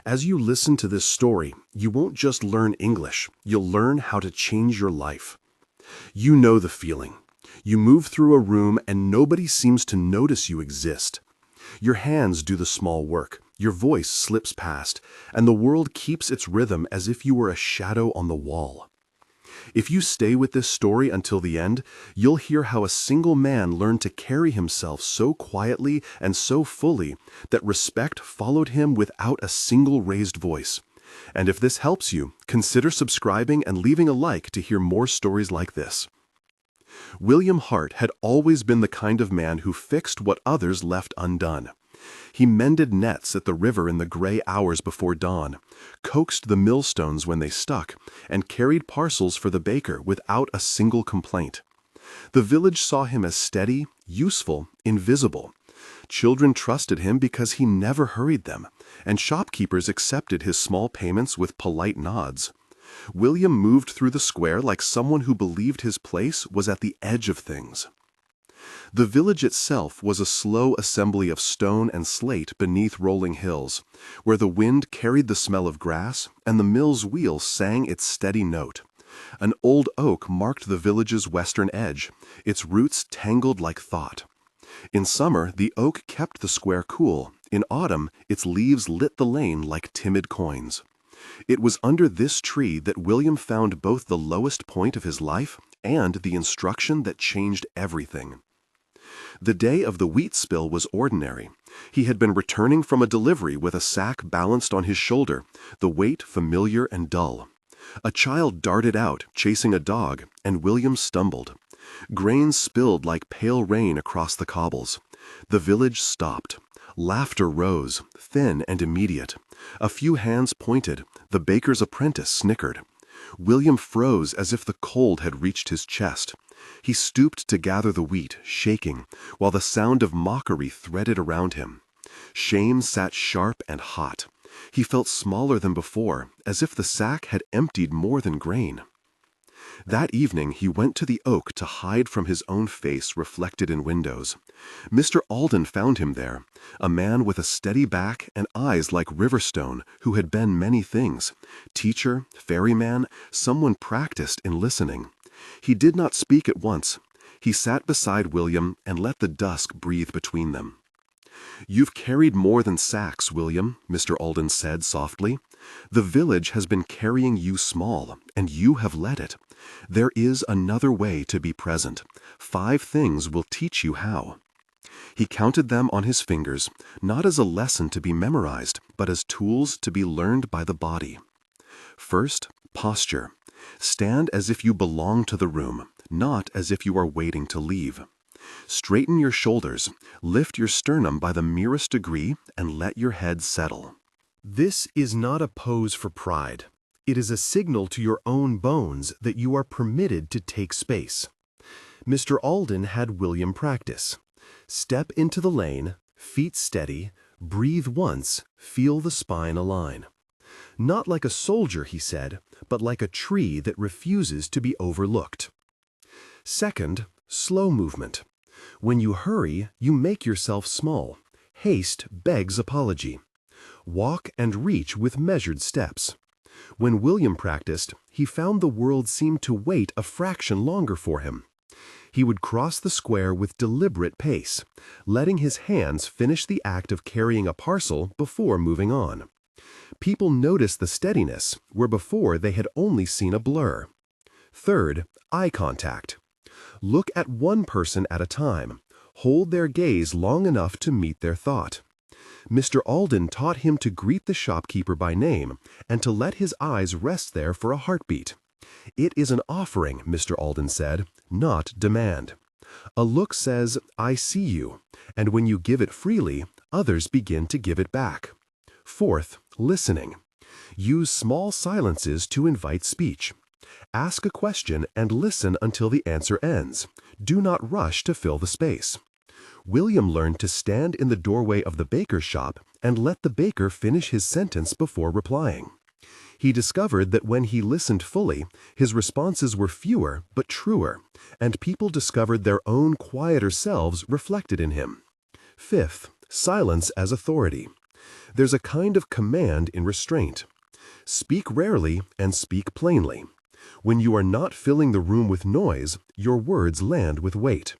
As you listen to this story, you won't just learn English, you'll learn how to change your life. You know the feeling. You move through a room and nobody seems to notice you exist. Your hands do the small work, your voice slips past, and the world keeps its rhythm as if you were a shadow on the wall. If you stay with this story until the end, you'll hear how a single man learned to carry himself so quietly and so fully that respect followed him without a single raised voice. And if this helps you, consider subscribing and leaving a like to hear more stories like this. William Hart had always been the kind of man who fixed what others left undone. He mended nets at the river in the gray hours before dawn, coaxed the millstones when they stuck, and carried parcels for the baker without a single complaint. The village saw him as steady, useful, invisible. Children trusted him because he never hurried them, and shopkeepers accepted his small payments with polite nods. William moved through the square like someone who believed his place was at the edge of things. The village itself was a slow assembly of stone and slate beneath rolling hills, where the wind carried the smell of grass and the mill's wheel sang its steady note. An old oak marked the village's western edge, its roots tangled like thought. In summer, the oak kept the square cool. In autumn, its leaves lit the lane like timid coins. It was under this tree that William found both the lowest point of his life and the instruction that changed everything. The day of the wheat spill was ordinary. He had been returning from a delivery with a sack balanced on his shoulder, the weight familiar and dull. A child darted out, chasing a dog, and William stumbled. Grain spilled like pale rain across the cobbles. The village stopped. Laughter rose, thin and immediate. A few hands pointed. The baker's apprentice snickered. William froze as if the cold had reached his chest. He stooped to gather the wheat, shaking, while the sound of mockery threaded around him. Shame sat sharp and hot. He felt smaller than before, as if the sack had emptied more than grain. That evening he went to the oak to hide from his own face reflected in windows. Mr. Alden found him there, a man with a steady back and eyes like Riverstone, who had been many things: teacher, ferryman, someone practiced in listening. He did not speak at once. He sat beside William and let the dusk breathe between them. "You've carried more than sacks, William," Mr. Alden said softly. "The village has been carrying you small, and you have let it. There is another way to be present. 5 things will teach you how." He counted them on his fingers, not as a lesson to be memorized, but as tools to be learned by the body. First, posture. Stand as if you belong to the room, not as if you are waiting to leave. Straighten your shoulders, lift your sternum by the merest degree, and let your head settle. This is not a pose for pride. It is a signal to your own bones that you are permitted to take space. Mr. Alden had William practice. Step into the lane, feet steady, breathe once, feel the spine align. Not like a soldier, he said, but like a tree that refuses to be overlooked. Second, slow movement. When you hurry, you make yourself small. Haste begs apology. Walk and reach with measured steps. When William practiced, he found the world seemed to wait a fraction longer for him. He would cross the square with deliberate pace, letting his hands finish the act of carrying a parcel before moving on. People noticed the steadiness, where before they had only seen a blur. Third, eye contact. Look at one person at a time. Hold their gaze long enough to meet their thought. Mr. Alden taught him to greet the shopkeeper by name and to let his eyes rest there for a heartbeat. It is an offering, Mr. Alden said, not demand. A look says, "I see you," and when you give it freely, others begin to give it back. Fourth, listening. Use small silences to invite speech. Ask a question and listen until the answer ends. Do not rush to fill the space. William learned to stand in the doorway of the baker's shop and let the baker finish his sentence before replying. He discovered that when he listened fully, his responses were fewer but truer, and people discovered their own quieter selves reflected in him. Fifth, silence as authority. There's a kind of command in restraint. Speak rarely and speak plainly. When you are not filling the room with noise, your words land with weight.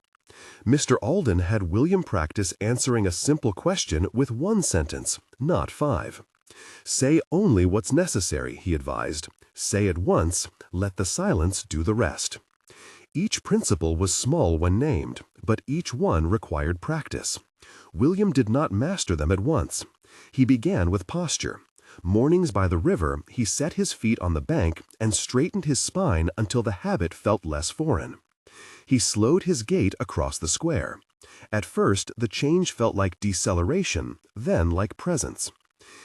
Mr. Alden had William practice answering a simple question with one sentence, not 5. Say only what's necessary, he advised. Say it once, let the silence do the rest. Each principle was small when named, but each one required practice. William did not master them at once. He began with posture. Mornings by the river, he set his feet on the bank and straightened his spine until the habit felt less foreign. He slowed his gait across the square. At first, the change felt like deceleration, then like presence.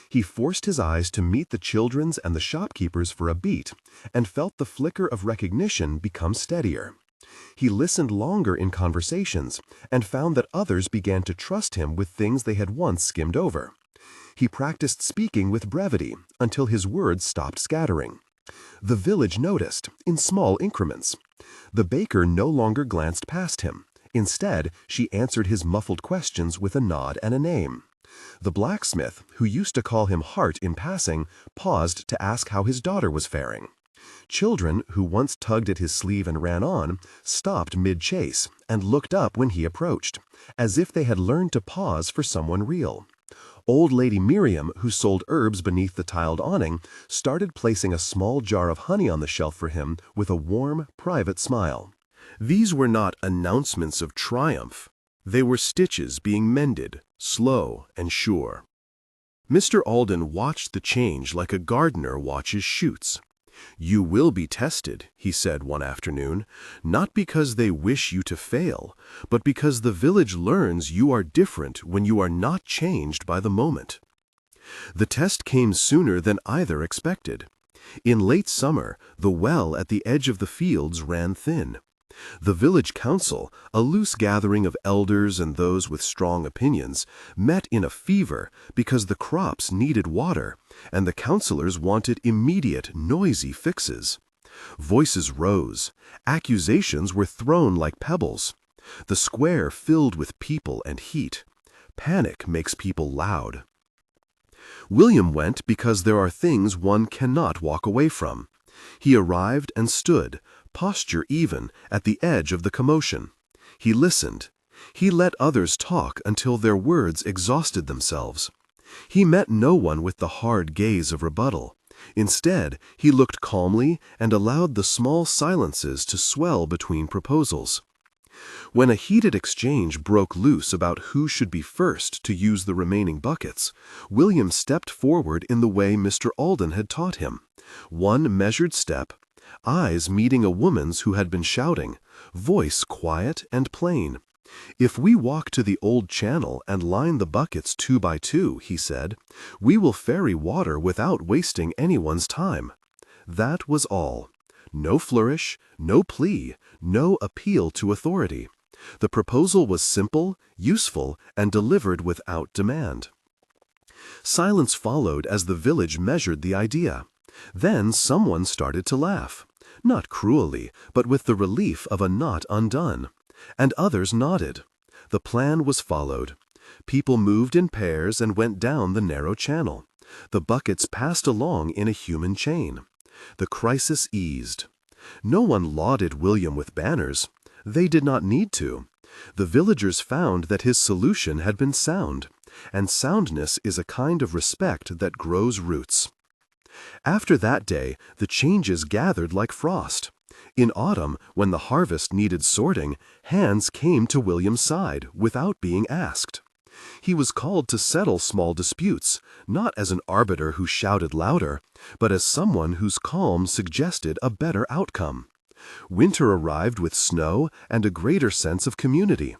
He forced his eyes to meet the children's and the shopkeepers for a beat, and felt the flicker of recognition become steadier. He listened longer in conversations, and found that others began to trust him with things they had once skimmed over. He practiced speaking with brevity until his words stopped scattering. The village noticed, in small increments. The baker no longer glanced past him. Instead, she answered his muffled questions with a nod and a name. The blacksmith, who used to call him Hart in passing, paused to ask how his daughter was faring. Children, who once tugged at his sleeve and ran on, stopped mid-chase and looked up when he approached, as if they had learned to pause for someone real. Old Lady Miriam, who sold herbs beneath the tiled awning, started placing a small jar of honey on the shelf for him with a warm, private smile. These were not announcements of triumph. They were stitches being mended, slow and sure. Mr. Alden watched the change like a gardener watches shoots. "You will be tested," he said one afternoon, "not because they wish you to fail, but because the village learns you are different when you are not changed by the moment." The test came sooner than either expected. In late summer, the well at the edge of the fields ran thin. The village council, a loose gathering of elders and those with strong opinions, met in a fever because the crops needed water, and the councilors wanted immediate, noisy fixes. Voices rose. Accusations were thrown like pebbles. The square filled with people and heat. Panic makes people loud. William went because there are things one cannot walk away from. He arrived and stood, posture even, at the edge of the commotion. He listened. He let others talk until their words exhausted themselves. He met no one with the hard gaze of rebuttal. Instead, he looked calmly and allowed the small silences to swell between proposals. When a heated exchange broke loose about who should be first to use the remaining buckets, William stepped forward in the way Mr. Alden had taught him. One measured step, eyes meeting a woman's who had been shouting, voice quiet and plain. "If we walk to the old channel and line the buckets 2 by 2, he said, "we will ferry water without wasting anyone's time." That was all. No flourish, no plea, no appeal to authority. The proposal was simple, useful, and delivered without demand. Silence followed as the village measured the idea. Then someone started to laugh. Not cruelly, but with the relief of a knot undone. And others nodded. The plan was followed. People moved in pairs and went down the narrow channel. The buckets passed along in a human chain. The crisis eased. No one lauded William with banners. They did not need to. The villagers found that his solution had been sound, and soundness is a kind of respect that grows roots. After that day, the changes gathered like frost. In autumn, when the harvest needed sorting, hands came to William's side without being asked. He was called to settle small disputes, not as an arbiter who shouted louder, but as someone whose calm suggested a better outcome. Winter arrived with snow and a greater sense of community.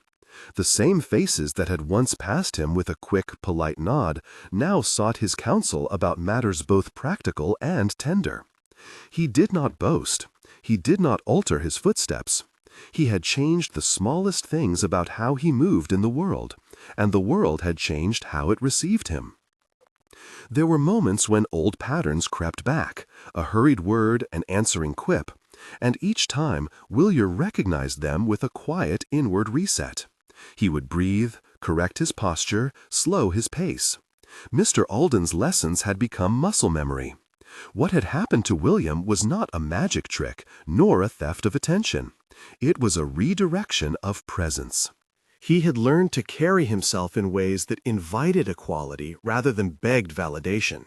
The same faces that had once passed him with a quick, polite nod now sought his counsel about matters both practical and tender. He did not boast. He did not alter his footsteps. He had changed the smallest things about how he moved in the world, and the world had changed how it received him. There were moments when old patterns crept back, a hurried word, an answering quip, and each time William recognized them with a quiet inward reset. He would breathe, correct his posture, slow his pace. Mr. Alden's lessons had become muscle memory. What had happened to William was not a magic trick, nor a theft of attention. It was a redirection of presence. He had learned to carry himself in ways that invited equality rather than begged validation.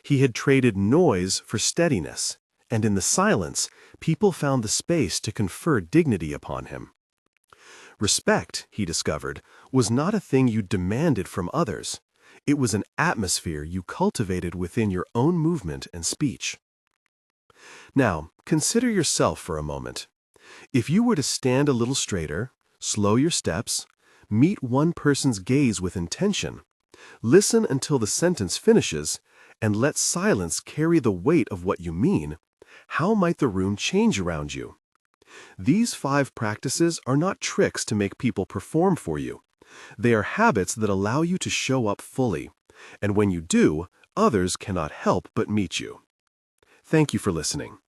He had traded noise for steadiness, and in the silence, people found the space to confer dignity upon him. Respect, he discovered, was not a thing you demanded from others. It was an atmosphere you cultivated within your own movement and speech. Now, consider yourself for a moment. If you were to stand a little straighter, slow your steps, meet one person's gaze with intention, listen until the sentence finishes, and let silence carry the weight of what you mean, how might the room change around you? These 5 practices are not tricks to make people perform for you. They are habits that allow you to show up fully, and when you do, others cannot help but meet you. Thank you for listening.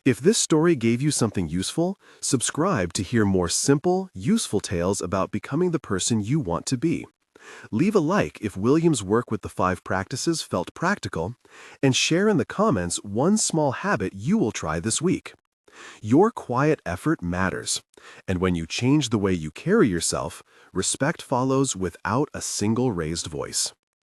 If this story gave you something useful, subscribe to hear more simple, useful tales about becoming the person you want to be. Leave a like if William's work with the 5 practices felt practical, and share in the comments one small habit you will try this week. Your quiet effort matters, and when you change the way you carry yourself, respect follows without a single raised voice.